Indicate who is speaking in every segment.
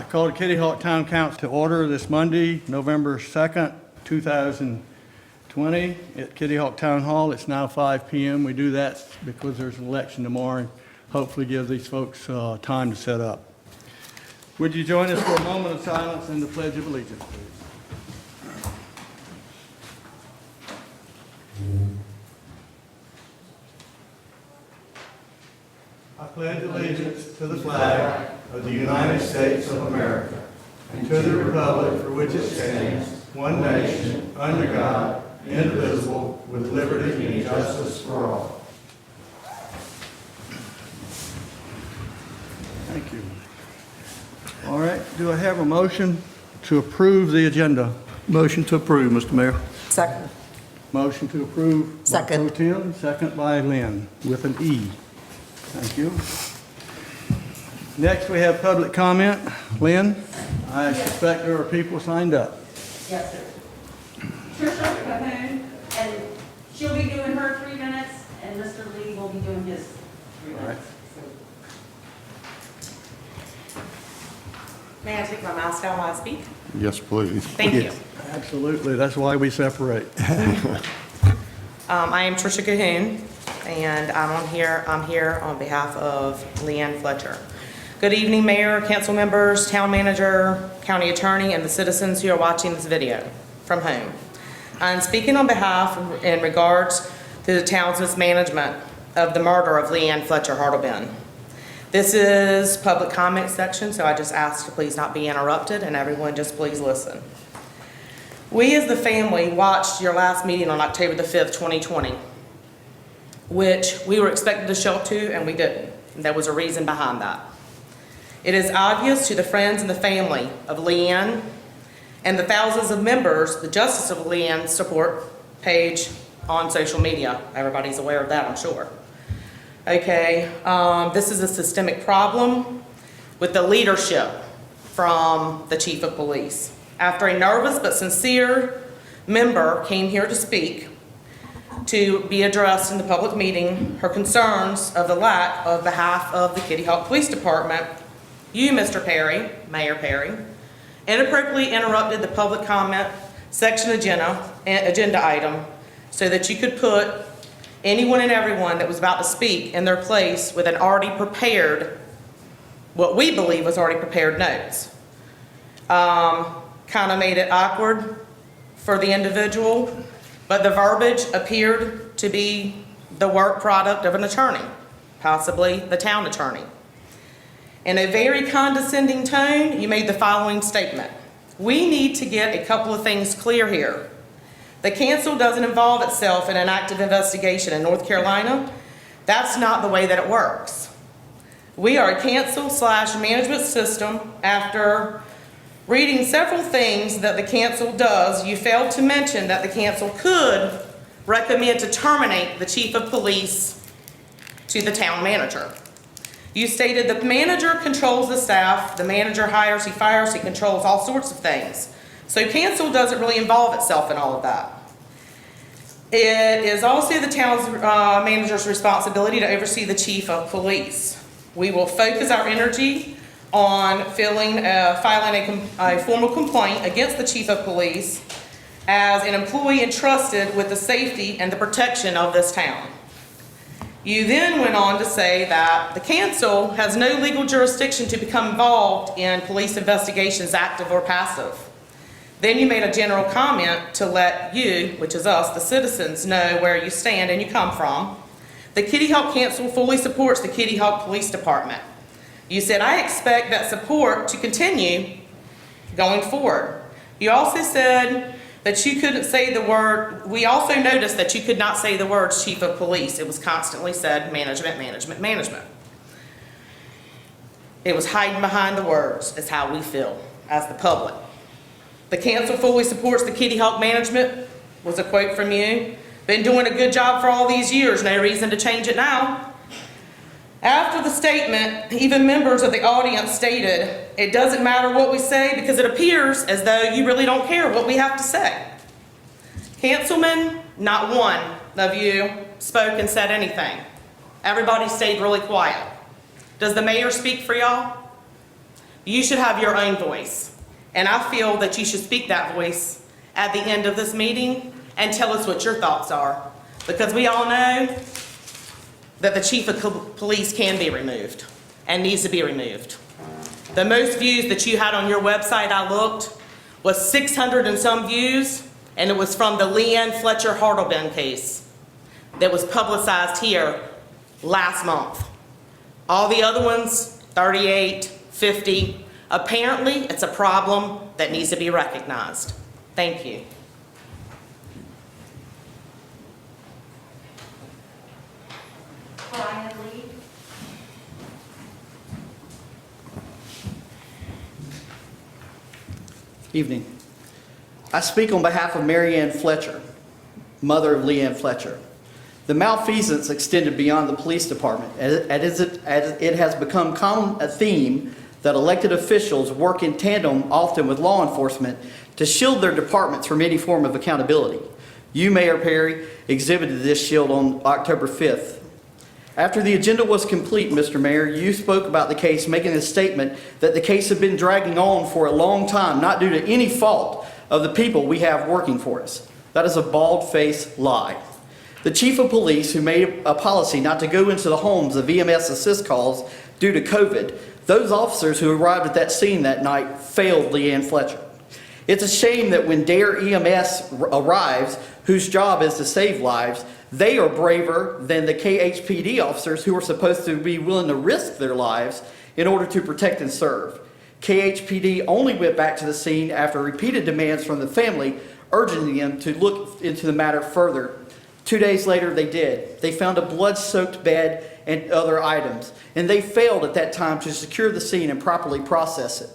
Speaker 1: Call the Kitty Hawk Town Council to order this Monday, November 2nd, 2020 at Kitty Hawk Town Hall. It's now 5 p.m. We do that because there's an election tomorrow and hopefully give these folks time to set up. Would you join us for a moment of silence and the Pledge of Allegiance, please? I pledge allegiance to the flag of the United States of America and to the republic for which it stands, one nation, under God, indivisible, with liberty and justice for all. Thank you. All right, do I have a motion to approve the agenda?
Speaker 2: Motion to approve, Mr. Mayor.
Speaker 3: Second.
Speaker 1: Motion to approve.
Speaker 3: Second.
Speaker 1: By Pro Tem, second by Lynn, with an E. Thank you. Next, we have public comment. Lynn, I suspect there are people signed up.
Speaker 4: Yes, sir. Trisha will come in, and she'll be doing her 3 minutes, and Mr. Lee will be doing his 3
Speaker 1: All right.
Speaker 4: minutes.
Speaker 5: May I take my mask down while I speak?
Speaker 2: Yes, please.
Speaker 5: Thank you.
Speaker 1: Absolutely, that's why we separate.
Speaker 5: I am Trisha Cahoon, and I'm here on behalf of Leanne Fletcher. Good evening, Mayor, council members, town manager, county attorney, and the citizens who are watching this video from home. I'm speaking on behalf in regards to the town's mismanagement of the murder of Leanne Fletcher Hartleben. This is public comment section, so I just ask to please not be interrupted, and everyone just please listen. We as the family watched your last meeting on October the 5th, 2020, which we were expected to show up to and we didn't. There was a reason behind that. It is obvious to the friends and the family of Leanne and the thousands of members, the Justice of Leanne support page on social media. Everybody's aware of that, I'm sure. Okay, this is a systemic problem with the leadership from the chief of police. After a nervous but sincere member came here to speak, to be addressed in the public meeting, her concerns of the lack of behalf of the Kitty Hawk Police Department, you, Mr. Perry, Mayor Perry, inappropriately interrupted the public comment section agenda item so that you could put anyone and everyone that was about to speak in their place with an already prepared, what we believe was already prepared notes. Kind of made it awkward for the individual, but the verbiage appeared to be the work product of an attorney, possibly the town attorney. In a very condescending tone, you made the following statement. We need to get a couple of things clear here. The council doesn't involve itself in an active investigation in North Carolina. That's not the way that it works. We are a council/management system. After reading several things that the council does, you failed to mention that the council could recommend to terminate the chief of police to the town manager. You stated the manager controls the staff, the manager hires, he fires, he controls all sorts of things. So council doesn't really involve itself in all of that. It is also the town's manager's responsibility to oversee the chief of police. We will focus our energy on filing a formal complaint against the chief of police as an employee entrusted with the safety and the protection of this town. You then went on to say that the council has no legal jurisdiction to become involved in police investigations, active or passive. Then you made a general comment to let you, which is us, the citizens, know where you stand and you come from. The Kitty Hawk Council fully supports the Kitty Hawk Police Department. You said, I expect that support to continue going forward. You also said that you couldn't say the word, we also noticed that you could not say the words chief of police. It was constantly said management, management, management. It was hiding behind the words, is how we feel as the public. The council fully supports the Kitty Hawk management, was a quote from you. Been doing a good job for all these years, no reason to change it now. After the statement, even members of the audience stated, it doesn't matter what we say because it appears as though you really don't care what we have to say. Councilman, not one of you spoke and said anything. Everybody stayed really quiet. Does the mayor speak for y'all? You should have your own voice. And I feel that you should speak that voice at the end of this meeting and tell us what your thoughts are. Because we all know that the chief of police can be removed and needs to be removed. The most views that you had on your website, I looked, was 600 and some views, and it was from the Leanne Fletcher Hartleben case that was publicized here last month. All the other ones, 38, 50. Apparently, it's a problem that needs to be recognized. Thank you.
Speaker 4: Brian Lee.
Speaker 3: Evening. I speak on behalf of Mary Ann Fletcher, mother of Leanne Fletcher. The malfeasance extended beyond the police department, as it has become a theme that elected officials work in tandem often with law enforcement to shield their departments from any form of accountability. You, Mayor Perry, exhibited this shield on October 5th. After the agenda was complete, Mr. Mayor, you spoke about the case, making a statement that the case had been dragging on for a long time, not due to any fault of the people we have working for us. That is a bald-faced lie. The chief of police, who made a policy not to go into the homes of EMS assist calls due to COVID, those officers who arrived at that scene that night failed Leanne Fletcher. It's a shame that when DARE EMS arrives, whose job is to save lives, they are braver than the KHPD officers who are supposed to be willing to risk their lives in order to protect and serve. KHPD only went back to the scene after repeated demands from the family, urging them to look into the matter further. 2 days later, they did. They found a blood-soaked bed and other items, and they failed at that time to secure the scene and properly process it.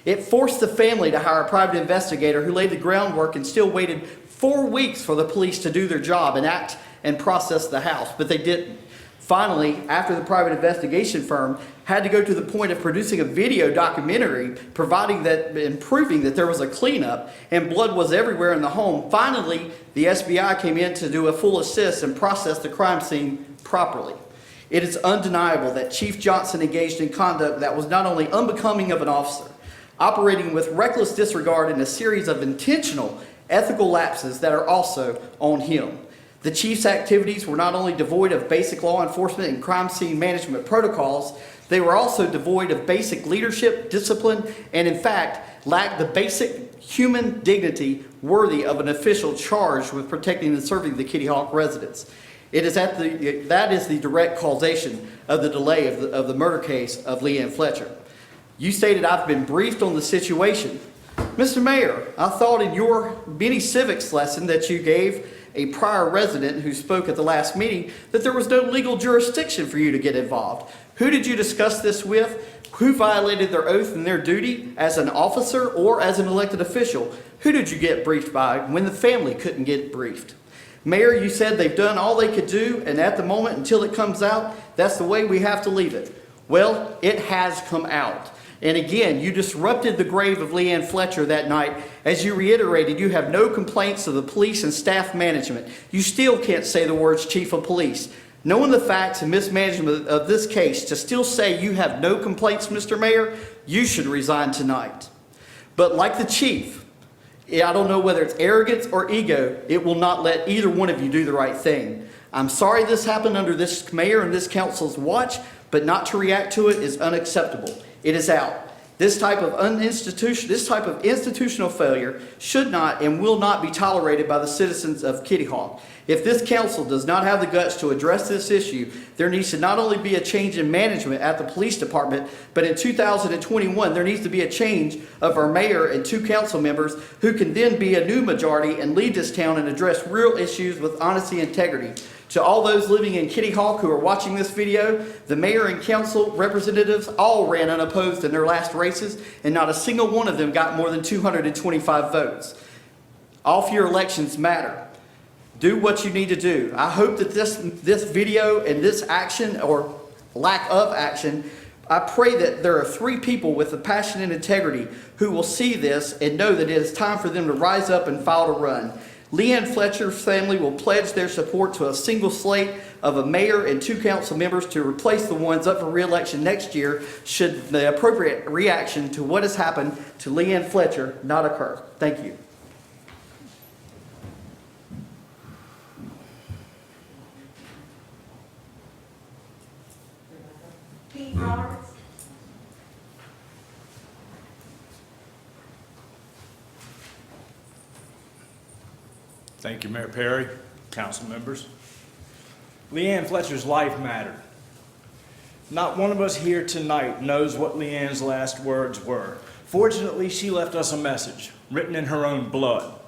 Speaker 3: It forced the family to hire a private investigator who laid the groundwork and still waited 4 weeks for the police to do their job and act and process the house, but they didn't. Finally, after the private investigation firm had to go to the point of producing a video documentary providing that and proving that there was a cleanup and blood was everywhere in the home, finally the SBI came in to do a full assist and process the crime scene properly. It is undeniable that Chief Johnson engaged in conduct that was not only unbecoming of an officer, operating with reckless disregard in a series of intentional ethical lapses that are also on him. The chief's activities were not only devoid of basic law enforcement and crime scene management protocols, they were also devoid of basic leadership, discipline, and in fact, lacked the basic human dignity worthy of an official charged with protecting and serving the Kitty Hawk residents. That is the direct causation of the delay of the murder case of Leanne Fletcher. You stated, "I've been briefed on the situation." Mr. Mayor, I thought in your mini civics lesson that you gave a prior resident who spoke at the last meeting that there was no legal jurisdiction for you to get involved. Who did you discuss this with? Who violated their oath and their duty as an officer or as an elected official? Who did you get briefed by when the family couldn't get briefed? Mayor, you said they've done all they could do, and at the moment, until it comes out, that's the way we have to leave it. Well, it has come out. And again, you disrupted the grave of Leanne Fletcher that night. As you reiterated, you have no complaints of the police and staff management. You still can't say the words chief of police. Knowing the facts and mismanagement of this case, to still say you have no complaints, Mr. Mayor, you should resign tonight. But like the chief, I don't know whether it's arrogance or ego, it will not let either one of you do the right thing. I'm sorry this happened under this mayor and this council's watch, but not to react to it is unacceptable. It is out. This type of institutional failure should not and will not be tolerated by the citizens of Kitty Hawk. If this council does not have the guts to address this issue, there needs to not only be a change in management at the police department, but in 2021, there needs to be a change of our mayor and 2 council members who can then be a new majority and lead this town and address real issues with honesty and integrity. To all those living in Kitty Hawk who are watching this video, the mayor and council representatives all ran unopposed in their last races, and not a single one of them got more than 225 votes. All of your elections matter. Do what you need to do. I hope that this video and this action, or lack of action, I pray that there are 3 people with the passion and integrity who will see this and know that it is time for them to rise up and file to run. Leanne Fletcher's family will pledge their support to a single slate of a mayor and 2 council members to replace the ones up for re-election next year should the appropriate reaction to what has happened to Leanne Fletcher not occur. Thank you.
Speaker 4: Pete Roberts.
Speaker 6: Thank you, Mayor Perry, council members. Leanne Fletcher's life mattered. Not one of us here tonight knows what Leanne's last words were. Fortunately, she left us a message, written in her own blood.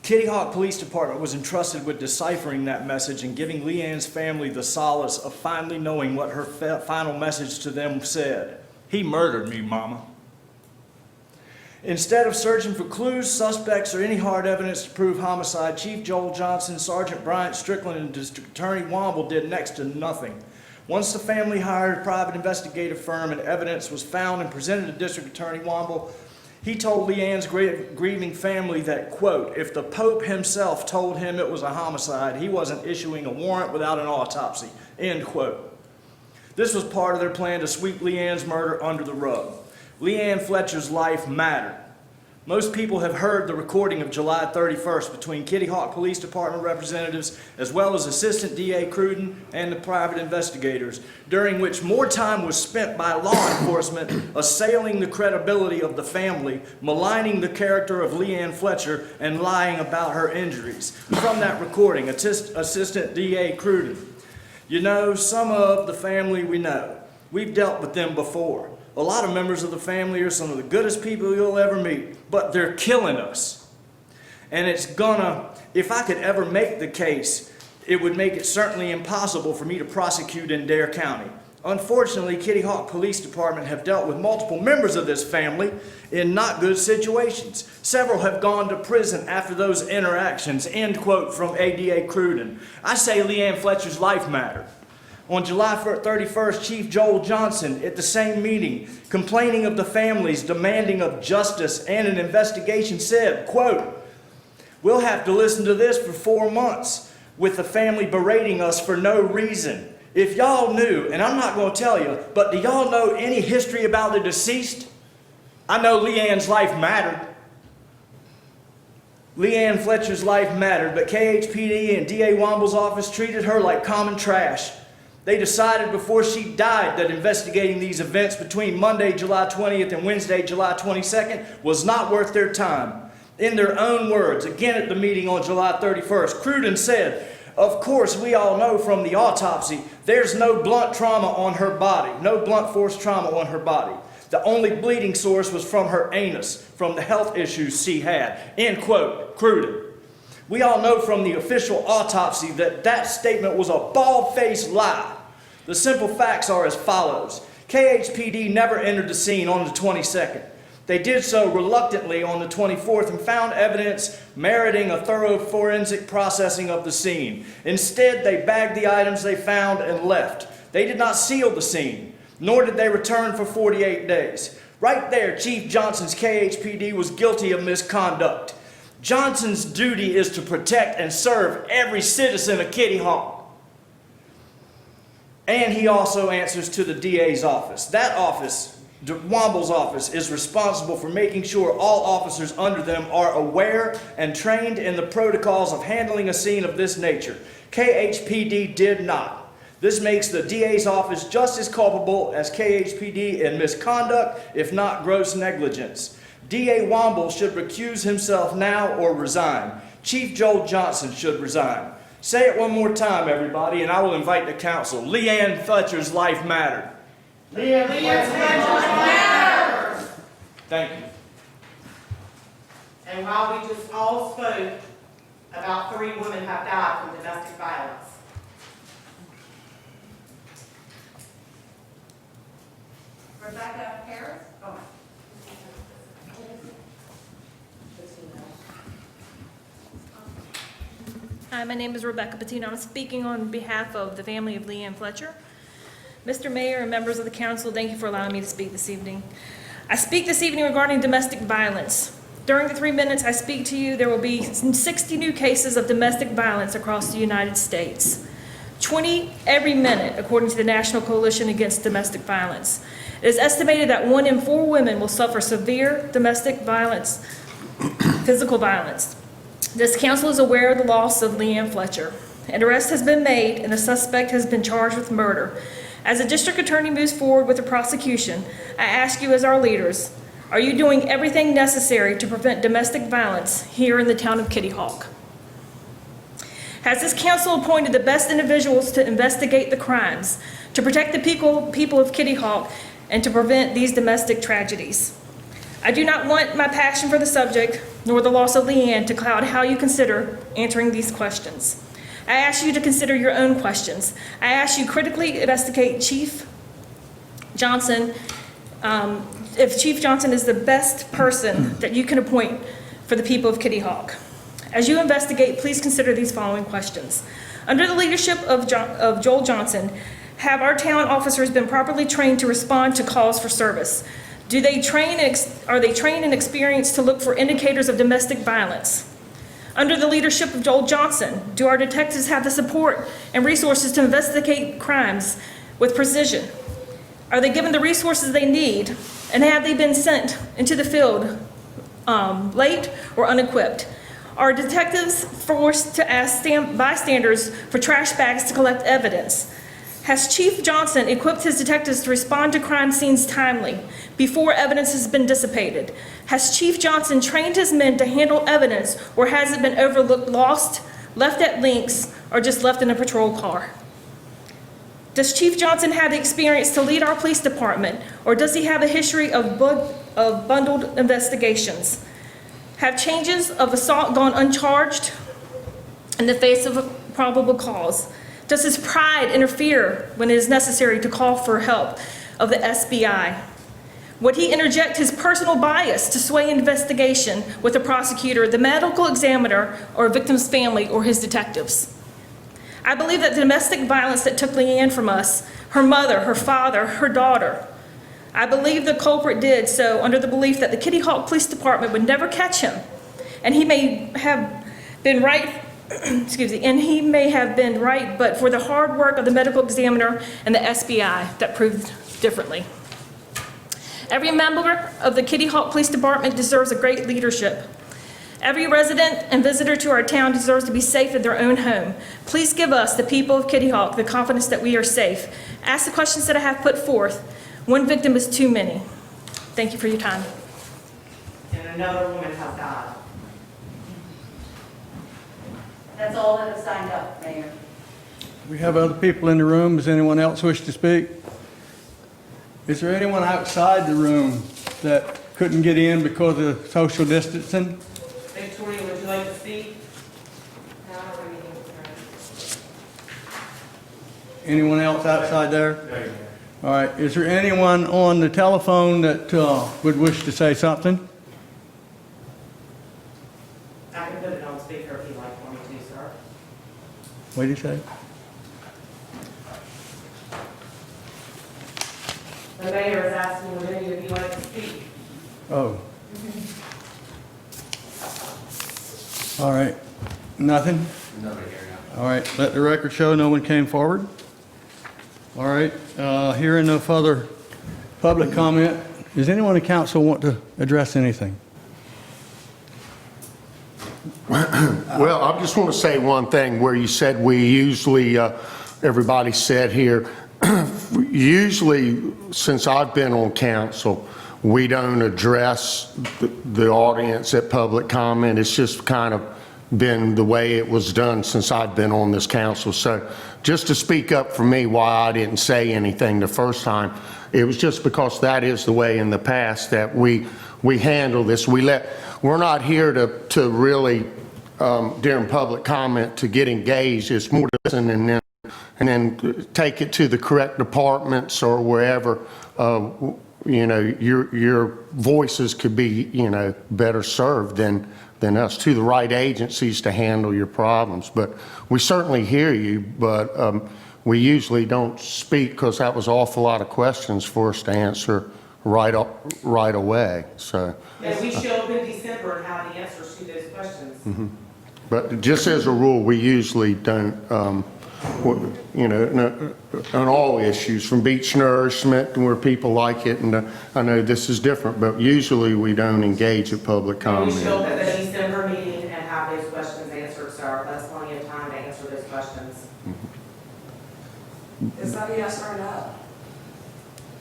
Speaker 6: Kitty Hawk Police Department was entrusted with deciphering that message and giving Leanne's family the solace of finally knowing what her final message to them said. He murdered me, Mama. Instead of searching for clues, suspects, or any hard evidence to prove homicide, Chief Joel Johnson, Sergeant Bryant Strickland, and District Attorney Womble did next to nothing. Once the family hired a private investigative firm and evidence was found and presented to District Attorney Womble, he told Leanne's grieving family that, quote, if the Pope himself told him it was a homicide, he wasn't issuing a warrant without an autopsy, end quote. This was part of their plan to sweep Leanne's murder under the rug. Leanne Fletcher's life mattered. Most people have heard the recording of July 31st between Kitty Hawk Police Department representatives as well as Assistant DA Cruden and the private investigators, during which more time was spent by law enforcement assailing the credibility of the family, maligning the character of Leanne Fletcher, and lying about her injuries. From that recording, Assistant DA Cruden, you know, some of the family we know. We've dealt with them before. A lot of members of the family are some of the goodest people you'll ever meet, but they're killing us. And it's gonna, if I could ever make the case, it would make it certainly impossible for me to prosecute in Dare County. Unfortunately, Kitty Hawk Police Department have dealt with multiple members of this family in not good situations. Several have gone to prison after those interactions, end quote from ADA Cruden. I say Leanne Fletcher's life mattered. On July 31st, Chief Joel Johnson, at the same meeting, complaining of the families, demanding of justice and an investigation, said, quote, we'll have to listen to this for 4 months with the family berating us for no reason. If y'all knew, and I'm not going to tell you, but do y'all know any history about the deceased? I know Leanne's life mattered. Leanne Fletcher's life mattered, but KHPD and DA Womble's office treated her like common trash. They decided before she died that investigating these events between Monday, July 20th and Wednesday, July 22nd was not worth their time. In their own words, again at the meeting on July 31st, Cruden said, of course, we all know from the autopsy, there's no blunt trauma on her body, no blunt force trauma on her body. The only bleeding source was from her anus, from the health issues she had, end quote, Cruden. We all know from the official autopsy that that statement was a bald-faced lie. The simple facts are as follows. KHPD never entered the scene on the 22nd. They did so reluctantly on the 24th and found evidence meriting a thorough forensic processing of the scene. Instead, they bagged the items they found and left. They did not seal the scene, nor did they return for 48 days. Right there, Chief Johnson's KHPD was guilty of misconduct. Johnson's duty is to protect and serve every citizen of Kitty Hawk. And he also answers to the DA's office. That office, Womble's office, is responsible for making sure all officers under them are aware and trained in the protocols of handling a scene of this nature. KHPD did not. This makes the DA's office just as culpable as KHPD in misconduct, if not gross negligence. DA Womble should recuse himself now or resign. Chief Joel Johnson should resign. Say it one more time, everybody, and I will invite the council. Leanne Fletcher's life mattered. Leanne Fletcher's life matters. Thank you.
Speaker 5: And while we just all spoke, about 3 women have died from domestic violence.
Speaker 4: Rebecca Harris. Oh.
Speaker 7: Hi, my name is Rebecca Patino. I'm speaking on behalf of the family of Leanne Fletcher. Mr. Mayor and members of the council, thank you for allowing me to speak this evening. I speak this evening regarding domestic violence. During the 3 minutes I speak to you, there will be 60 new cases of domestic violence across the United States. 20 every minute, according to the National Coalition Against Domestic Violence. It is estimated that 1 in 4 women will suffer severe domestic violence, physical violence. This council is aware of the loss of Leanne Fletcher. An arrest has been made and the suspect has been charged with murder. As the district attorney moves forward with the prosecution, I ask you as our leaders, are you doing everything necessary to prevent domestic violence here in the town of Kitty Hawk? Has this council appointed the best individuals to investigate the crimes, to protect the people of Kitty Hawk, and to prevent these domestic tragedies? I do not want my passion for the subject, nor the loss of Leanne, to cloud how you consider answering these questions. I ask you to consider your own questions. I ask you critically investigate Chief Johnson, if Chief Johnson is the best person that you can appoint for the people of Kitty Hawk. As you investigate, please consider these following questions. Under the leadership of Joel Johnson, have our town officers been properly trained to respond to calls for service? Are they trained and experienced to look for indicators of domestic violence? Under the leadership of Joel Johnson, do our detectives have the support and resources to investigate crimes with precision? Are they given the resources they need, and have they been sent into the field late or unequipped? Are detectives forced to ask bystanders for trash bags to collect evidence? Has Chief Johnson equipped his detectives to respond to crime scenes timely, before evidence has been dissipated? Has Chief Johnson trained his men to handle evidence, or has it been overlooked, lost, left at links, or just left in a patrol car? Does Chief Johnson have the experience to lead our police department, or does he have a history of bundled investigations? Have changes of assault gone uncharged in the face of a probable cause? Does his pride interfere when it is necessary to call for help of the SBI? Would he interject his personal bias to sway investigation with the prosecutor, the medical examiner, or a victim's family or his detectives? I believe that the domestic violence that took Leanne from us, her mother, her father, her daughter, I believe the culprit did so under the belief that the Kitty Hawk Police Department would never catch him, and he may have been right, and he may have been right, but for the hard work of the medical examiner and the SBI that proved differently. Every member of the Kitty Hawk Police Department deserves a great leadership. Every resident and visitor to our town deserves to be safe in their own home. Please give us, the people of Kitty Hawk, the confidence that we are safe. Ask the questions that I have put forth. One victim is too many. Thank you for your time.
Speaker 5: And another woman has died.
Speaker 4: That's all that have signed up, Mayor.
Speaker 1: We have other people in the room. Does anyone else wish to speak? Is there anyone outside the room that couldn't get in because of social distancing?
Speaker 5: Victoria, would you like to speak? No,
Speaker 1: Anyone else outside there? All right. Is there anyone on the telephone that would wish to say something?
Speaker 5: I can put it on speaker if you'd like for me to, sir.
Speaker 1: What did you say?
Speaker 5: The mayor is asking would any of you like to speak?
Speaker 1: Oh. All right. Nothing?
Speaker 8: Nobody here now.
Speaker 1: All right. Let the record show no one came forward. All right. Hearing no further public comment, does anyone in council want to address anything?
Speaker 9: Well, I just want to say one thing where you said we usually, everybody said here, usually since I've been on council, we don't address the audience at public comment. It's just kind of been the way it was done since I've been on this council. So just to speak up for me why I didn't say anything the first time, it was just because that is the way in the past that we handle this. We're not here to really, during public comment, to get engaged. It's more to listen and then take it to the correct departments or wherever, you know, your voices could be, you know, better served than us, to the right agencies to handle your problems. But we certainly hear you, but we usually don't speak because that was an awful lot of questions for us to answer right away, so.
Speaker 5: And we show up in December and have the answers to those questions.
Speaker 9: But just as a rule, we usually don't, on all issues, from beach nourishment and where people like it, and I know this is different, but usually we don't engage in public
Speaker 5: And we show
Speaker 9: comment.
Speaker 5: up at the December meeting and have those questions answered, sir. That's plenty of time to answer those questions.
Speaker 8: Is that a yes or a no?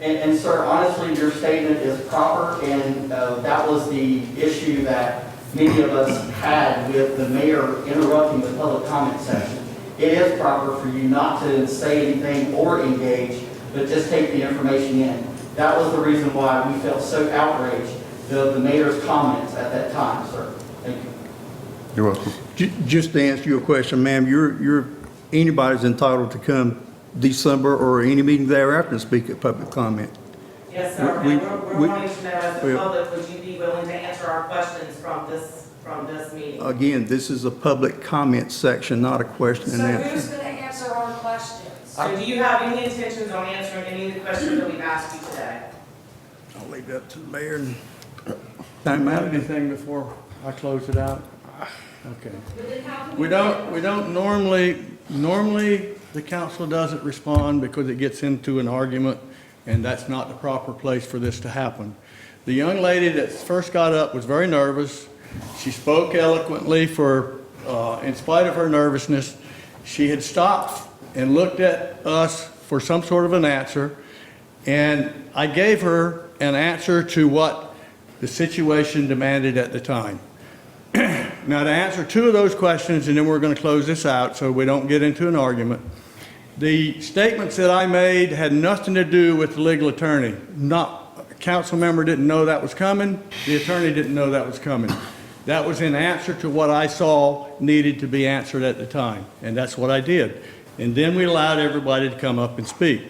Speaker 3: And sir, honestly, your statement is proper, and that was the issue that many of us had with the mayor interrupting the public comment session. It is proper for you not to say anything or engage, but just take the information in. That was the reason why we felt so outraged of the mayor's comments at that time, sir. Thank you.
Speaker 9: You're welcome.
Speaker 2: Just to answer your question, ma'am, anybody's entitled to come December or any meeting thereafter and speak at public comment.
Speaker 5: Yes, sir.
Speaker 2: We-
Speaker 5: And we're
Speaker 2: we-
Speaker 5: wanting to know as the
Speaker 2: we-
Speaker 5: public, would you be willing to answer our questions from this meeting?
Speaker 2: Again, this is a public comment section, not a question
Speaker 8: So
Speaker 2: and
Speaker 8: who's
Speaker 2: answer.
Speaker 8: going to answer our questions?
Speaker 5: So do you have any intentions on answering any of the questions that we've asked you today?
Speaker 2: I'll leave that to the mayor and
Speaker 1: Time
Speaker 2: time
Speaker 1: out
Speaker 2: out.
Speaker 1: anything before I close it out? Okay.
Speaker 4: But then how can
Speaker 1: We don't normally the council doesn't respond because it gets into an argument, and that's not the proper place for this to happen. The young lady that first got up was very nervous. She spoke eloquently in spite of her nervousness. She had stopped and looked at us for some sort of an answer, and I gave her an answer to what the situation demanded at the time. Now, to answer two of those questions, and then we're going to close this out so we don't get into an argument. The statements that I made had nothing to do with the legal attorney. A council member didn't know that was coming. The attorney didn't know that was coming. That was in answer to what I saw needed to be answered at the time, and that's what I did. And then we allowed everybody to come up and speak.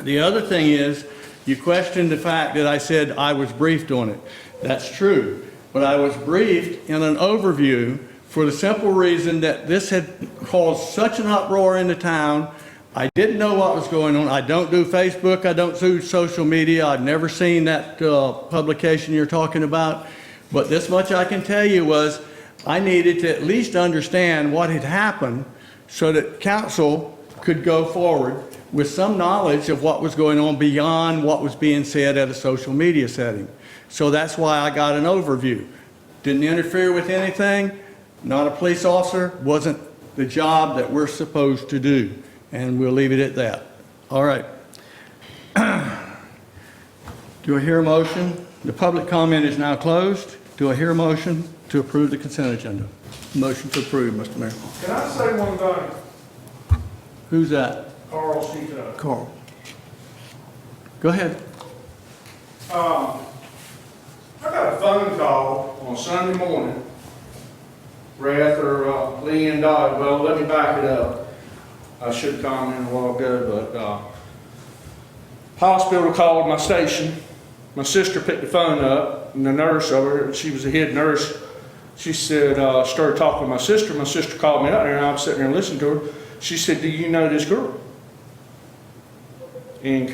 Speaker 1: The other thing is, you questioned the fact that I said I was briefed on it. That's true, but I was briefed in an overview for the simple reason that this had caused such an uproar in the town. I didn't know what was going on. I don't do Facebook, I don't do social media, I've never seen that publication you're talking about. But this much I can tell you was, I needed to at least understand what had happened so that council could go forward with some knowledge of what was going on beyond what was being said at a social media setting. So that's why I got an overview. Didn't interfere with anything, not a police officer, wasn't the job that we're supposed to do. And we'll leave it at that. All right. Do I hear a motion? The public comment is now closed. Do I hear a motion to approve the consent agenda?
Speaker 2: Motion to approve, Mr. Mayor.
Speaker 10: Can I say one thing?
Speaker 1: Who's that?
Speaker 10: Carl speaking up.
Speaker 1: Carl. Go ahead.
Speaker 10: I got a phone call on Sunday morning, right after Leanne died. Well, let me back it up. I should have commented a while ago, but hospital called my station. My sister picked the phone up, and the nurse over there, she was a head nurse, she said, started talking to my sister. My sister called me out there, and I was sitting there listening to her. She said, "Do you know this girl?" And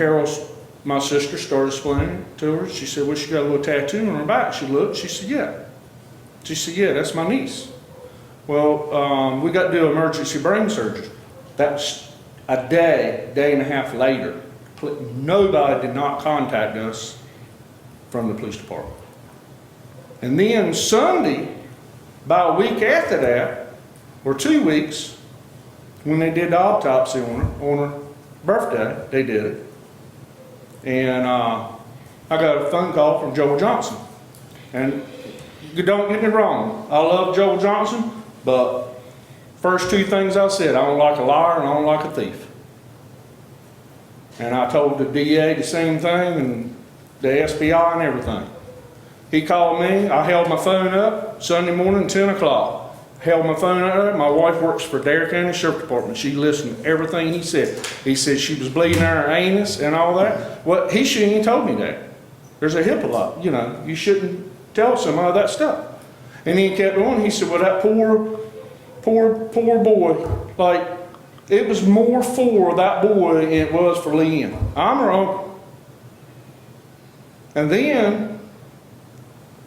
Speaker 10: my sister, started explaining to her. She said, "Well, she got a little tattoo on her back." She looked, she said, "Yeah." She said, "Yeah, that's my niece." Well, we got to do emergency brain surgery. That's a day and a half later. Nobody did not contact us from the police department. And then Sunday, about a week after that, or 2 weeks, when they did the autopsy on her birthday, they did it. And I got a phone call from Joel Johnson. And you don't get me wrong, I love Joel Johnson, but first two things I said, I don't like a liar and I don't like a thief. And I told the DA the same thing, and the SBI and everything. He called me, I held my phone up Sunday morning, 10 o'clock. Held my phone up. My wife works for Dare County Sheriff Department. She listened to everything he said. He said she was bleeding out her anus and all that. Well, he shouldn't have told me that. There's a HIPAA law, you shouldn't tell somebody that stuff. And he kept going. He said, "Well, that poor boy, like, it was more for that boy than it was for Leanne. I'm her uncle. And then,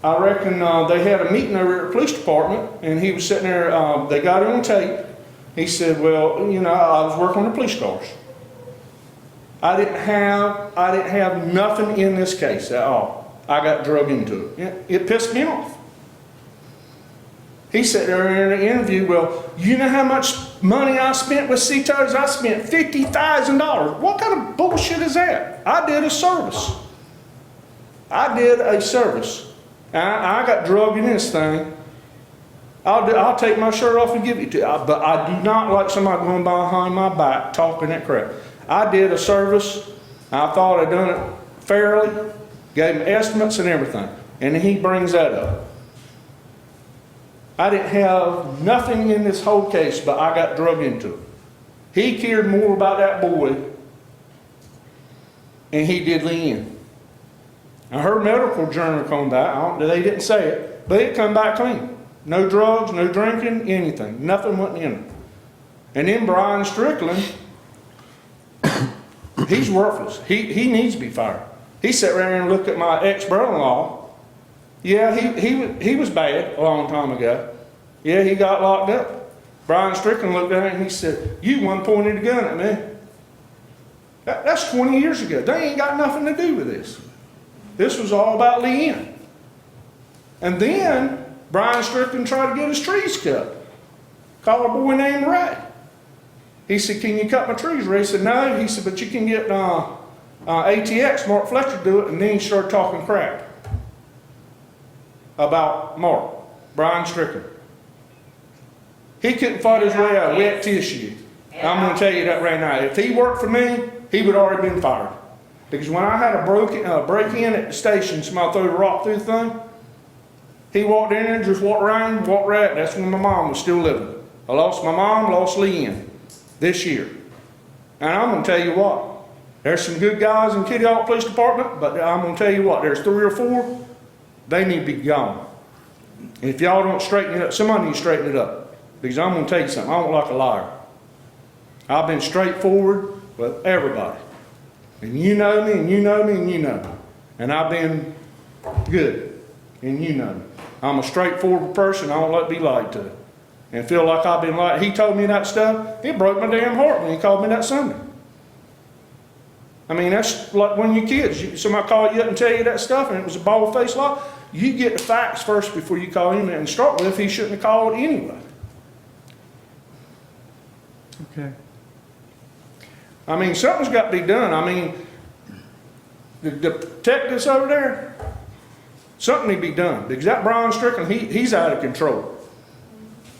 Speaker 10: I reckon they had a meeting over at the police department, and he was sitting there, they got it on tape. He said, well, you know, I was working on the police cars. I didn't have nothing in this case at all. I got drug into it. It pissed me off. He sat there in the interview, well, you know how much money I spent with CTOs? I spent $50,000. What kind of bullshit is that? I did a service. I did a service. I got drugged in this thing. I'll take my shirt off and give it to you. But I do not like somebody going behind my back talking that crap. I did a service. I thought I'd done it fairly. Gave him estimates and everything. And he brings that up. I didn't have nothing in this whole case, but I got drugged into it. He cared more about that boy than he did Leanne. Now her medical journal come back. They didn't say it, but it come back clean. No drugs, no drinking, anything. Nothing went in it. And then Brian Strickland, he's worthless. He needs to be fired. He sat around and looked at my ex-brother-in-law. Yeah, he was bad a long time ago. Yeah, he got locked up. Brian Strickland looked at him and he said, you one pointed a gun at me. That's 20 years ago. They ain't got nothing to do with this. This was all about Leanne. And then Brian Strickland tried to get his trees cut. Called a boy named Ray. He said, can you cut my trees, Ray? He said, no. He said, but you can get ATX, Mark Fletcher, to do it. And then he started talking crap about Mark, Brian Strickland. He couldn't fight his way out of wet tissue. I'm going to tell you that right now. If he worked for me, he would already been fired. Because when I had a break-in at the station, somebody threw a rock through the thing, he walked in there and just walked around, walked right. That's when my mom was still living. I lost my mom, lost Leanne this year. And I'm going to tell you what, there's some good guys in Kitty Hawk Police Department, but I'm going to tell you what, there's 3 or 4, they need to be gone. And if y'all don't straighten it up, somebody needs to straighten it up. Because I'm going to tell you something, I don't like a liar. I've been straightforward with everybody. And you know me, and you know me, and you know me. And I've been good, and you know me. I'm a straightforward person, I don't like to be lied to. And feel like I've been lied. He told me that stuff, it broke my damn heart when he called me that Sunday. I mean, that's like when you're kids, somebody call you up and tell you that stuff, and it was a bald-faced lie. You get the facts first before you call him, and start with, he shouldn't have called anyway.
Speaker 2: Okay.
Speaker 10: I mean, something's got to be done. I mean, the detectives over there, something need to be done. Because that Brian Strickland, he's out of control.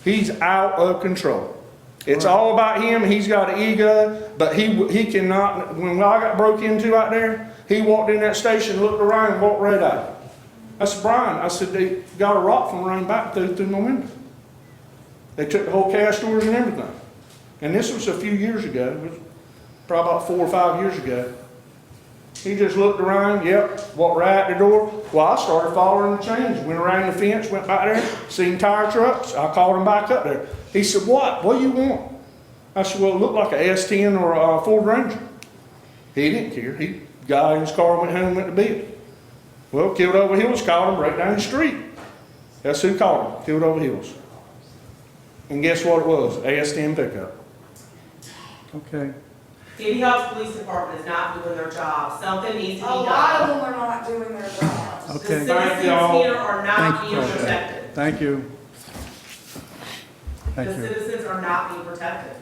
Speaker 10: He's out of control. It's all about him. He's got an ego, but he cannot. When I got broke into out there, he walked in that station, looked around, and walked right out. I said, Brian, I said, they got a rock from running back through my window. They took the whole cash stores and everything. And this was a few years ago. It was probably about 4 or 5 years ago. He just looked around, yep, walked right out the door. Well, I started following the chains. Went around the fence, went back there, seen tire trucks. I called him back up there. He said, what? What do you want? I said, well, it looked like a S10 or a Ford Ranger. He didn't care. He got in his car, went home, went to bed. Well, Killed Over Hills called him right down the street. That's who called him, Killed Over Hills. And guess what it was? AS10 pickup.
Speaker 2: Okay.
Speaker 5: Kitty Hawk Police Department is not doing their job. Something needs to
Speaker 8: A
Speaker 5: be
Speaker 8: lot of
Speaker 5: done.
Speaker 8: them are not doing their jobs.
Speaker 5: The
Speaker 2: Okay.
Speaker 5: citizens
Speaker 10: y'all.
Speaker 5: here are not
Speaker 2: Thank
Speaker 5: being
Speaker 2: you.
Speaker 5: protected.
Speaker 2: Thank you.
Speaker 5: The
Speaker 2: Thank you.
Speaker 5: citizens are not being protected.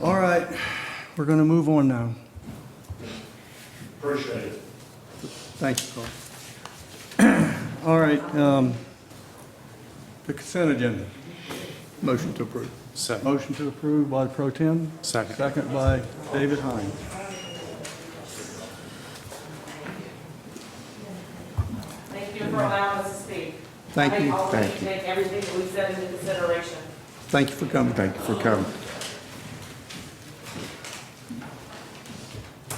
Speaker 2: All right, we're going to move on now.
Speaker 10: Appreciate it.
Speaker 2: Thank you, Carl. All right, the consent agenda. Motion to approve.
Speaker 11: Second.
Speaker 2: Motion to approve by the Pro Tem.
Speaker 11: Second.
Speaker 2: Second by David Hine.
Speaker 5: Thank you for allowing us to speak.
Speaker 2: Thank
Speaker 5: I think
Speaker 2: you.
Speaker 5: all we
Speaker 9: Thank
Speaker 5: need to
Speaker 9: you.
Speaker 5: take everything that we said into consideration.
Speaker 2: Thank you for coming.
Speaker 9: Thank you for coming.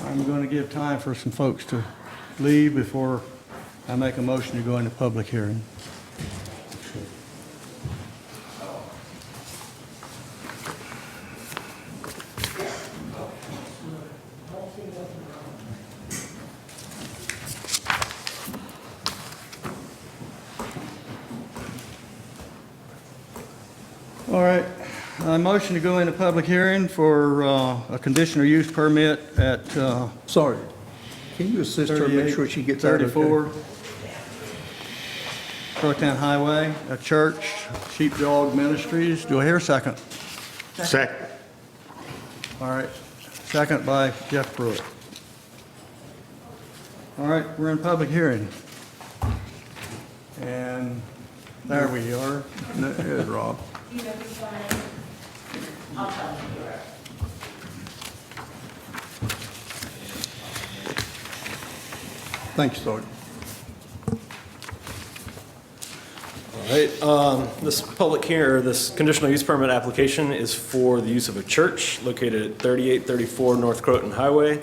Speaker 2: I'm going to give time for some folks to leave before I make a motion to go into public hearing.
Speaker 1: All right, motion to go into public hearing for a conditional use permit at
Speaker 2: Sorry. Can you assist her, make sure she gets out okay?
Speaker 1: 34 Crowtown Highway, a church, Sheepdog Ministries. Do I hear a second?
Speaker 9: Second.
Speaker 1: All right, second by Jeff Pruitt. All right, we're in public hearing. And there we are.
Speaker 2: There's Rob.
Speaker 4: You know who's coming in? I'll tell you.
Speaker 2: Thank you, Sergeant.
Speaker 11: All right, this public hearing, this conditional use permit application is for the use of a church located at 3834 North Croton Highway.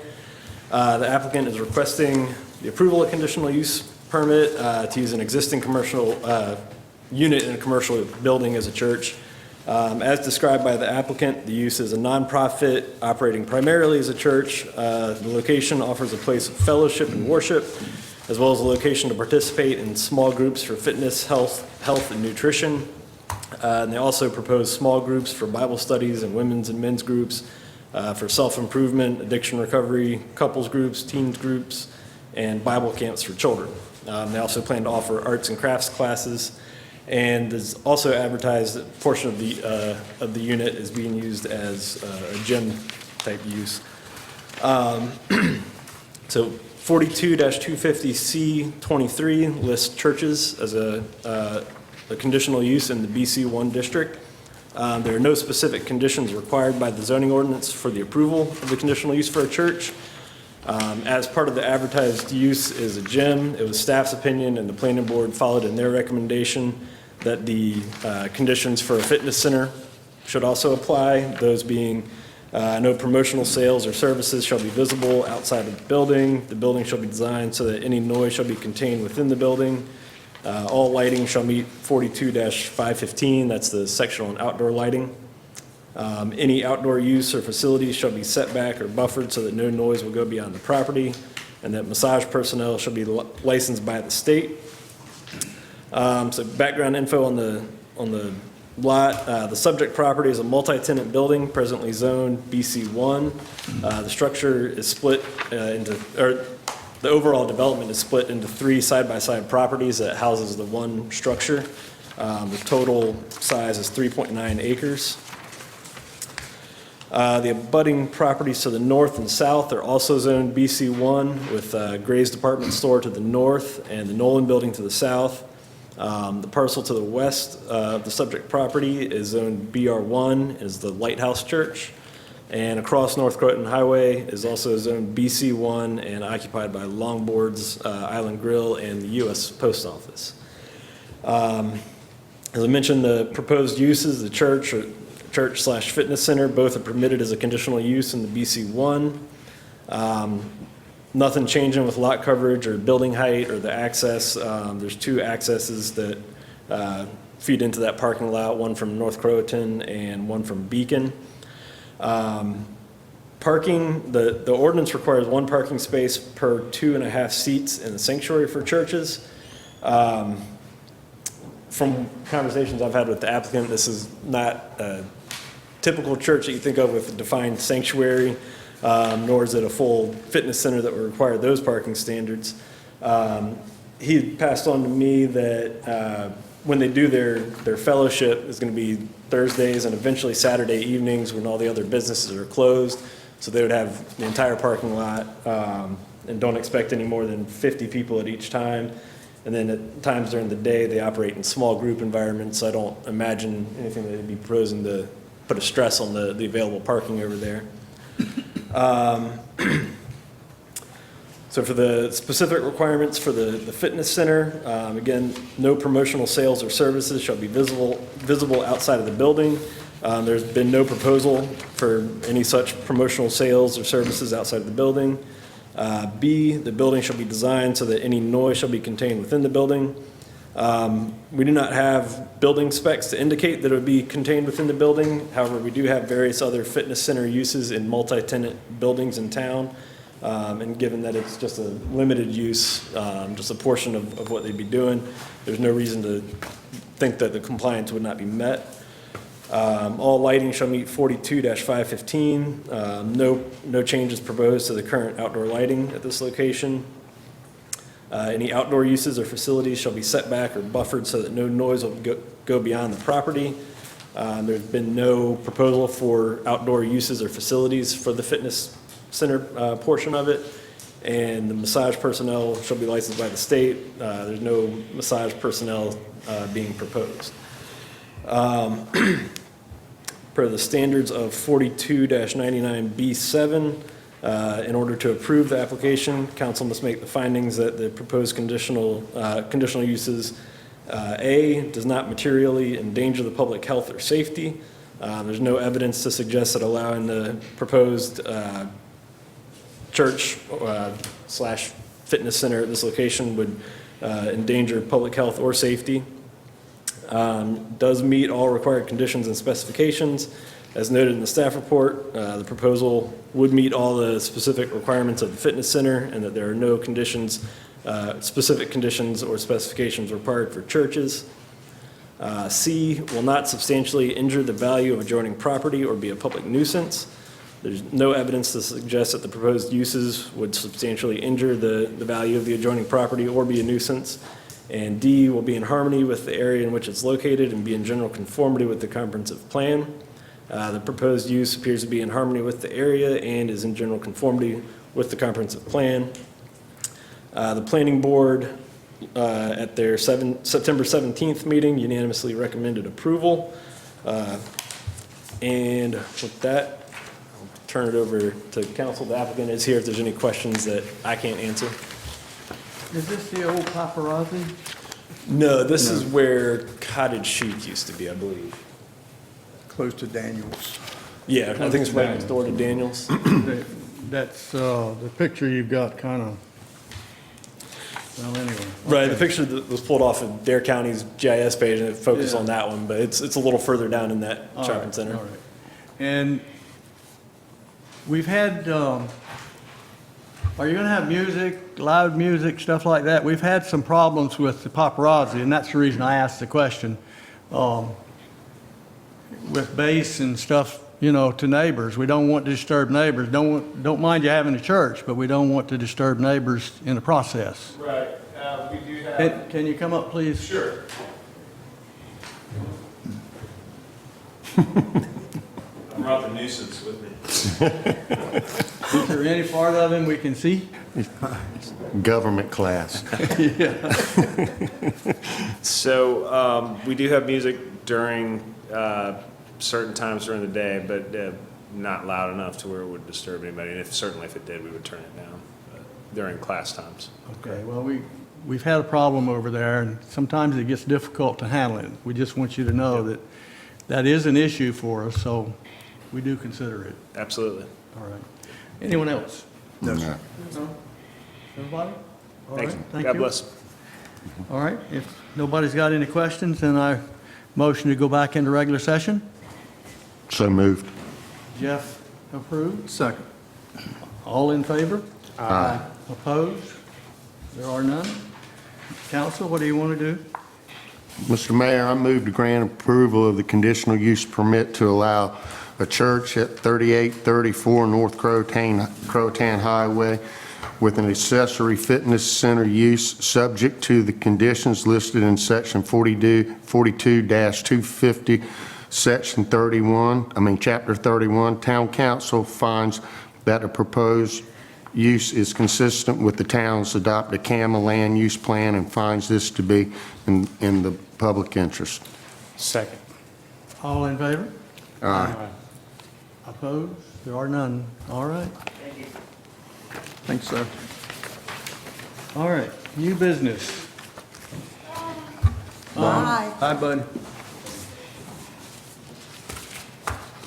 Speaker 11: The applicant is requesting the approval of conditional use permit to use an existing commercial unit in a commercial building as a church. As described by the applicant, the use is a nonprofit operating primarily as a church. The location offers a place of fellowship and worship, as well as a location to participate in small groups for fitness, health and nutrition. And they also propose small groups for Bible studies and women's and men's groups, for self-improvement, addiction recovery, couples groups, teens groups, and Bible camps for children. They also plan to offer arts and crafts classes, and is also advertised that a portion of the unit is being used as a gym type use. So 42-250C23 lists churches as a conditional use in the BC1 district. There are no specific conditions required by the zoning ordinance for the approval of the conditional use for a church. As part of the advertised use is a gym, it was staff's opinion and the planning board followed in their recommendation that the conditions for a fitness center should also apply, those being no promotional sales or services shall be visible outside of the building shall be designed so that any noise shall be contained within the building. All lighting shall meet 42-515, that's the sectional and outdoor lighting. Any outdoor use or facilities shall be set back or buffered so that no noise will go beyond the property, and that massage personnel shall be licensed by the state. So background info on the lot. The subject property is a multi-tenant building presently zoned BC1. The structure is split the overall development is split into 3 side-by-side properties that houses the one structure. The total size is 3.9 acres. The abutting properties to the north and south are also zoned BC1 with Gray's Department Store to the north and the Nolan Building to the south. The parcel to the west of the subject property is zoned BR1, is the Lighthouse Church. And across North Croton Highway is also zoned BC1 and occupied by Longboards, Island Grill, and the U.S. Post Office. As I mentioned, the proposed uses, the church/fitness center, both are permitted as a conditional use in the BC1. Nothing changing with lot coverage or building height or the access. There's 2 accesses that feed into that parking lot, one from North Croton and one from Beacon. Parking, the ordinance requires 1 parking space per 2.5 seats in the sanctuary for churches. From conversations I've had with the applicant, this is not a typical church that you think of with a defined sanctuary, nor is it a full fitness center that would require those parking standards. He passed on to me that when they do their fellowship is going to be Thursdays and eventually Saturday evenings when all the other businesses are closed. So they would have the entire parking lot and don't expect any more than 50 people at each time. And then at times during the day, they operate in small group environments. So I don't imagine anything that would be proposing to put a stress on the available parking over there. So for the specific requirements for the fitness center, again, no promotional sales or services shall be visible outside of the building. There's been no proposal for any such promotional sales or services outside of the building. B, the building shall be designed so that any noise shall be contained within the building. We do not have building specs to indicate that it would be contained within the building. However, we do have various other fitness center uses in multi-tenant buildings in town. And given that it's just a limited use, just a portion of what they'd be doing, there's no reason to think that the compliance would not be met. All lighting shall meet 42-515. No changes proposed to the current outdoor lighting at this location. Any outdoor uses or facilities shall be set back or buffered so that no noise will go beyond the property. There's been no proposal for outdoor uses or facilities for the fitness center portion of it. And the massage personnel shall be licensed by the state. There's no massage personnel being proposed. Per the standards of 42-99B7, in order to approve the application, council must make the findings that the proposed conditional uses, A, does not materially endanger the public health or safety. There's no evidence to suggest that allowing the proposed church slash fitness center at this location would endanger public health or safety. Does meet all required conditions and specifications. As noted in the staff report, the proposal would meet all the specific requirements of the fitness center and that there are no conditions, specific conditions or specifications required for churches. C, will not substantially injure the value of adjoining property or be a public nuisance. There's no evidence to suggest that the proposed uses would substantially injure the value of the adjoining property or be a nuisance. And D, will be in harmony with the area in which it's located and be in general conformity with the comprehensive plan. The proposed use appears to be in harmony with the area and is in general conformity with the comprehensive plan. The planning board at their September 17th meeting unanimously recommended approval. And with that, I'll turn it over to council. The applicant is here if there's any questions that I can't answer.
Speaker 2: Is this the old paparazzi?
Speaker 11: No, this is where Cottage Chic used to be, I believe.
Speaker 2: Close to Daniels.
Speaker 11: Yeah, I think it's right next door to Daniels.
Speaker 1: That's, the picture you've got kind of, well, anyway.
Speaker 11: Right, the picture that was pulled off of Dare County's GIS page, and it focused on that one, but it's a little further down in that shopping center.
Speaker 1: All right. And we've had, are you gonna have music, loud music, stuff like that? We've had some problems with the paparazzi, and that's the reason I asked the question. With bass and stuff, you know, to neighbors. We don't want to disturb neighbors. Don't mind you having a church, but we don't want to disturb neighbors in the process.
Speaker 10: Right, we do have.
Speaker 1: Can you come up, please?
Speaker 10: Sure.
Speaker 12: I brought the nuisance with me.
Speaker 1: Is there any part of him we can see?
Speaker 9: Government class.
Speaker 12: So we do have music during certain times during the day, but not loud enough to where it would disturb anybody. And certainly if it did, we would turn it down during class times.
Speaker 1: Okay, well, we've had a problem over there, and sometimes it gets difficult to handle it. We just want you to know that that is an issue for us, so we do consider it.
Speaker 12: Absolutely.
Speaker 1: All right. Anyone else?
Speaker 9: No.
Speaker 1: No? Everybody? All right,
Speaker 12: Thank you.
Speaker 1: thank
Speaker 12: God
Speaker 1: you.
Speaker 12: bless.
Speaker 1: All right, if nobody's got any questions, then I motion to go back into regular session.
Speaker 9: So moved.
Speaker 1: Jeff approved.
Speaker 2: Second.
Speaker 1: All in favor? Aye. Opposed? There are none. Council, what do you want to do?
Speaker 9: Mr. Mayor, I move to grant approval of the conditional use permit to allow a church at 3834 North Croatan Highway with an accessory fitness center use subject to the conditions listed in section 42-250, section 31, chapter 31. Town council finds that a proposed use is consistent with the town's adopted CAMA land use plan and finds this to be in the public interest.
Speaker 12: Second.
Speaker 1: All in favor?
Speaker 9: Aye.
Speaker 1: Opposed? There are none. All right.
Speaker 2: Thanks, sir.
Speaker 1: All right, new business.
Speaker 8: Bye.
Speaker 2: Hi, buddy.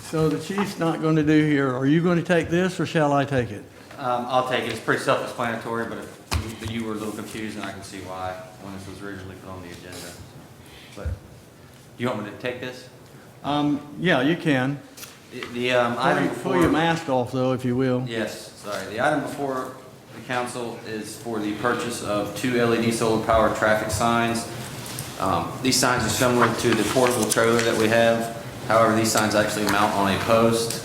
Speaker 1: So the chief's not going to do here. Are you going to take this, or shall I take it?
Speaker 13: I'll take it. It's pretty self-explanatory, but if you were a little confused, and I can see why when this was originally put on the agenda. But you want me to take this?
Speaker 1: Yeah, you can.
Speaker 13: The item before...
Speaker 1: Pull your mask off, though, if you will.
Speaker 13: Yes, sorry. The item before the council is for the purchase of 2 LED solar-powered traffic signs. These signs are similar to the portable trailer that we have. However, these signs actually mount on a post.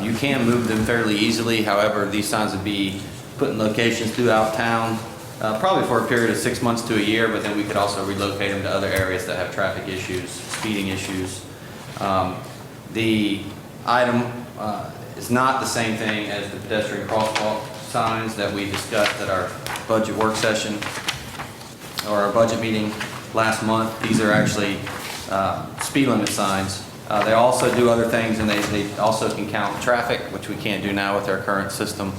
Speaker 13: You can move them fairly easily. However, these signs would be put in locations throughout town, probably for a period of 6 months to a year, but then we could also relocate them to other areas that have traffic issues, speeding issues. The item is not the same thing as the pedestrian crosswalk signs that we discussed at our budget work session or our budget meeting last month. These are actually speed limit signs. They also do other things, and they also can count traffic, which we can't do now with our current system.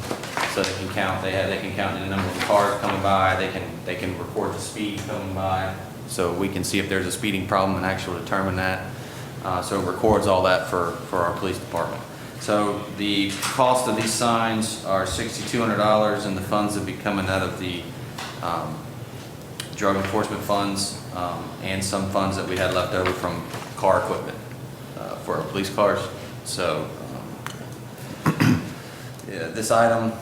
Speaker 13: So they can count. They can count the number of cars coming by. They can record the speed coming by, so we can see if there's a speeding problem and actually determine that. So it records all that for our police department. So the cost of these signs are $6,200, and the funds would be coming out of the drug enforcement funds and some funds that we had left over from car equipment for our police cars. So yeah, this item,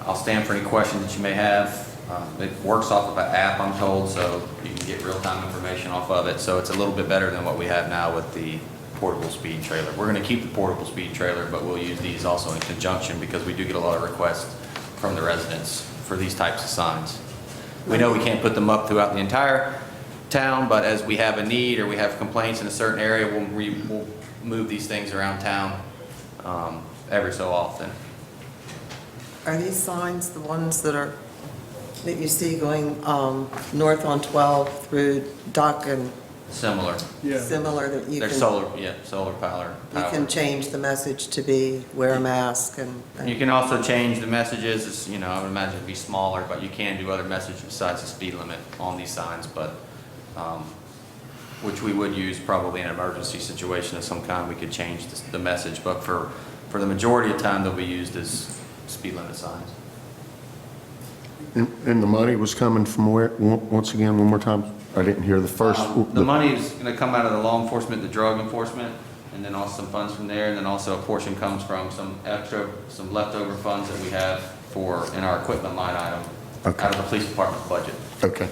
Speaker 13: I'll stand for any questions that you may have. It works off of an app, I'm told, so you can get real-time information off of it. So it's a little bit better than what we have now with the portable speed trailer. We're going to keep the portable speed trailer, but we'll use these also in conjunction because we do get a lot of requests from the residents for these types of signs. We know we can't put them up throughout the entire town, but as we have a need or we have complaints in a certain area, we'll move these things around town every so often.
Speaker 14: Are these signs the ones that you see going north on 12 through Duck and
Speaker 13: Similar.
Speaker 14: similar that you
Speaker 13: They're
Speaker 14: can,
Speaker 13: solar power.
Speaker 14: you can change the message to be wear a mask and
Speaker 13: You can also change the messages. I would imagine it'd be smaller, but you can do other messages besides the speed limit on these signs, but which we would use probably in an emergency situation of some kind. We could change the message, but for the majority of time, they'll be used as speed limit signs.
Speaker 9: And the money was coming from where, once again, one more time? I didn't hear the first.
Speaker 13: The money is going to come out of the law enforcement, the drug enforcement, and then also some funds from there, and then also a portion comes from some leftover funds that we have in our equipment line item out of the police department budget.
Speaker 9: Okay.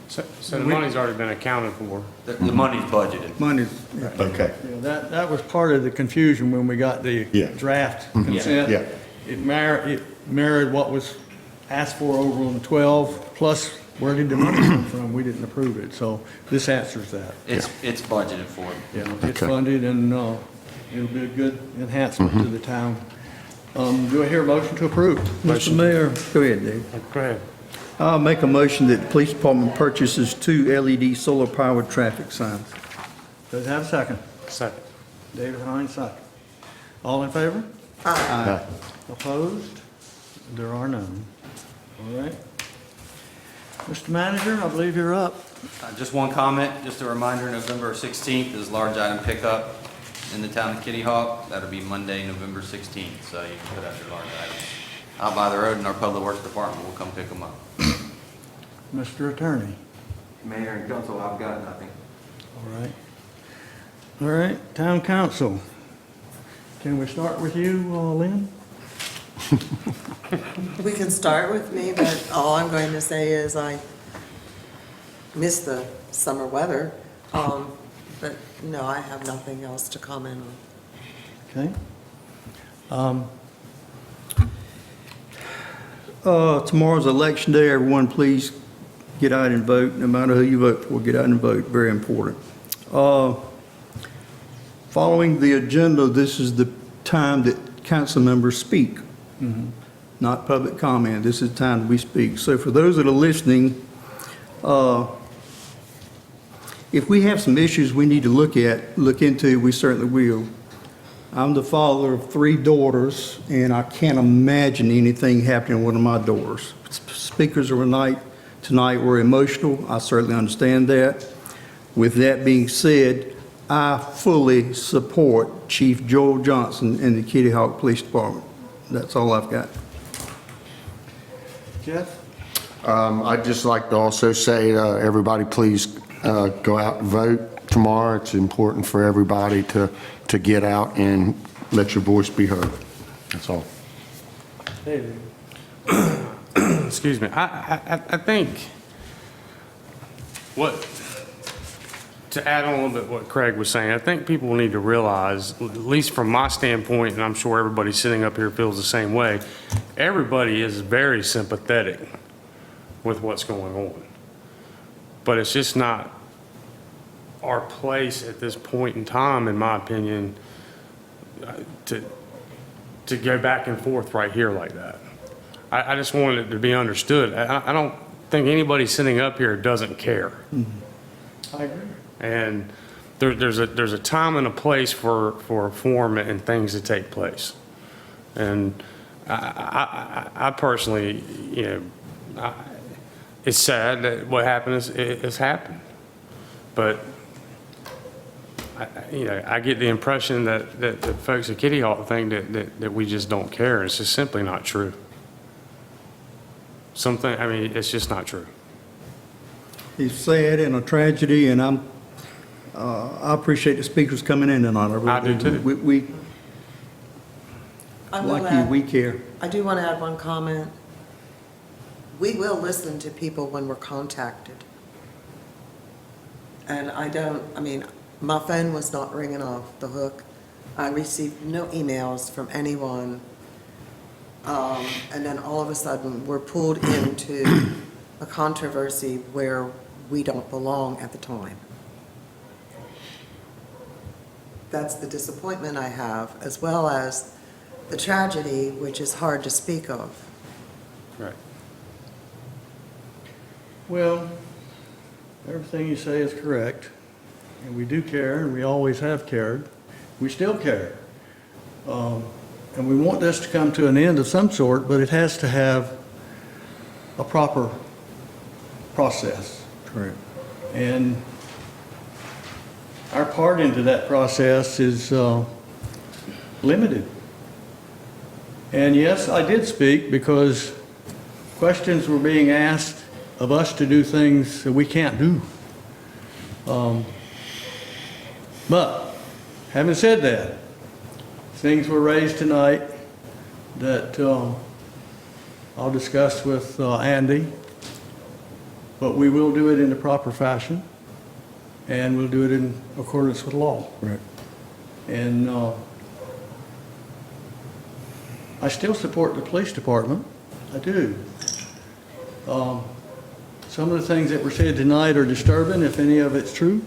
Speaker 12: So the money's already been accounted for?
Speaker 13: The money's budgeted.
Speaker 2: Money's,
Speaker 9: Okay.
Speaker 6: Yeah, that was part of the confusion when we got the
Speaker 9: Yeah.
Speaker 6: draft
Speaker 9: Mhm.
Speaker 6: consent.
Speaker 9: Yeah.
Speaker 6: It mirrored what was asked for over on 12, plus where did the money come from? We didn't approve it, so this answers that.
Speaker 13: It's budgeted for.
Speaker 6: Yeah, it's
Speaker 9: Okay.
Speaker 6: funded, and it'll be a good enhancement to the town. Do I hear a motion to approve?
Speaker 2: Mr. Mayor, go ahead, Dave.
Speaker 12: Go ahead.
Speaker 2: I'll make a motion that the police department purchases 2 LED solar-powered traffic signs.
Speaker 6: Does it have a second?
Speaker 12: Second.
Speaker 6: David Hines, second. All in favor?
Speaker 9: Aye.
Speaker 6: Opposed? There are none. All right. Mr. Manager, I believe you're up.
Speaker 13: Just one comment, just a reminder, November 16th is large item pickup in the town of Kitty Hawk. That'll be Monday, November 16th, so you can put out your large items out by the road, and our public works department will come pick them up.
Speaker 6: Mr. Attorney.
Speaker 13: Mayor and council, I've got nothing.
Speaker 6: All right. All right, Town Council. Can we start with you, Lynn?
Speaker 14: we can start with me, but all I'm going to say is I miss the summer weather. But no, I have nothing else to comment on.
Speaker 6: Okay.
Speaker 2: Tomorrow's election day. Everyone, please get out and vote. No matter who you vote for, get out and vote. Very important. Following the agenda, this is the time that council members speak. Not public comment. This is the time that we speak. So for those that are listening, if we have some issues we need to look into, we certainly will. I'm the father of 3 daughters, and I can't imagine anything happening to one of my daughters. Speakers tonight were emotional. I certainly understand that. With that being said, I fully support Chief Joel Johnson and the Kitty Hawk Police Department. That's all I've got.
Speaker 6: Jeff?
Speaker 9: I'd just like to also say, everybody, please go out and vote tomorrow. It's important for everybody to get out and let your voice be heard. That's all.
Speaker 12: Excuse me. I think
Speaker 15: to add on a little bit what Craig was saying, I think people need to realize, at least from my standpoint, and I'm sure everybody sitting up here feels the same way, everybody is very sympathetic with what's going on. But it's just not our place at this point in time, in my opinion, to go back and forth right here like that. I just wanted it to be understood. I don't think anybody sitting up here doesn't care.
Speaker 2: I agree.
Speaker 15: And there's a time and a place for form and things to take place. And I personally, it's sad that what happened is happened. But I get the impression that the folks at Kitty Hawk think that we just don't care. It's just simply not true. It's just not true.
Speaker 2: It's sad and a tragedy, and I appreciate the speakers coming in tonight.
Speaker 15: I do too.
Speaker 2: We
Speaker 14: I will
Speaker 2: like you,
Speaker 14: add-
Speaker 2: we care.
Speaker 14: I do want to add one comment. We will listen to people when we're contacted. And my phone was not ringing off the hook. I received no emails from anyone. And then all of a sudden, we're pulled into a controversy where we don't belong at the time. That's the disappointment I have, as well as the tragedy, which is hard to speak of.
Speaker 15: Right.
Speaker 1: Well, everything you say is correct, and we do care, and we always have cared. We still care. And we want this to come to an end of some sort, but it has to have a proper process.
Speaker 2: Correct.
Speaker 1: And our part into that process is limited. And yes, I did speak because questions were being asked of us to do things that we can't do. But having said that, things were raised tonight that I'll discuss with Andy, but we will do it in the proper fashion, and we'll do it in accordance with law.
Speaker 2: Right.
Speaker 1: And I still support the police department. I do. Some of the things that were said tonight are disturbing, if any of it's true,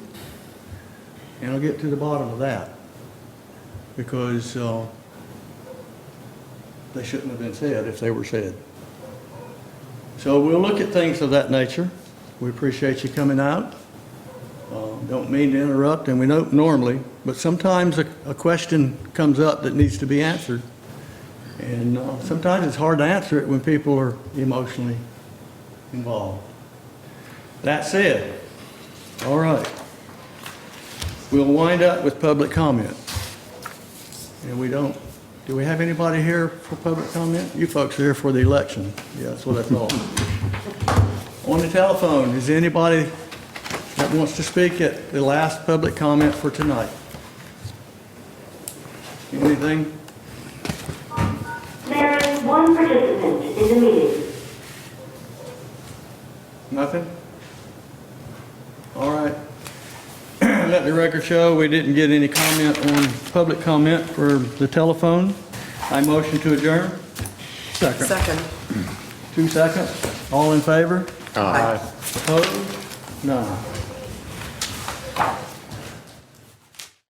Speaker 1: and I'll get to the bottom of that, because they shouldn't have been said if they were said. So we'll look at things of that nature. We appreciate you coming out. Don't mean to interrupt, and we don't normally, but sometimes a question comes up that needs to be answered. And sometimes it's hard to answer it when people are emotionally involved. That said, all right, we'll wind up with public comment. And do we have anybody here for public comment? You folks are here for the election. Yeah, that's what I thought. On the telephone, is there anybody that wants to speak at the last public comment for tonight? Anything?
Speaker 16: There is one participant in the meeting.
Speaker 1: Nothing? All right. Let the record show we didn't get any comment on public comment for the telephone. I motion to adjourn.
Speaker 14: Second.
Speaker 1: 2 seconds. All in favor?
Speaker 9: Aye.
Speaker 1: Opposed? None.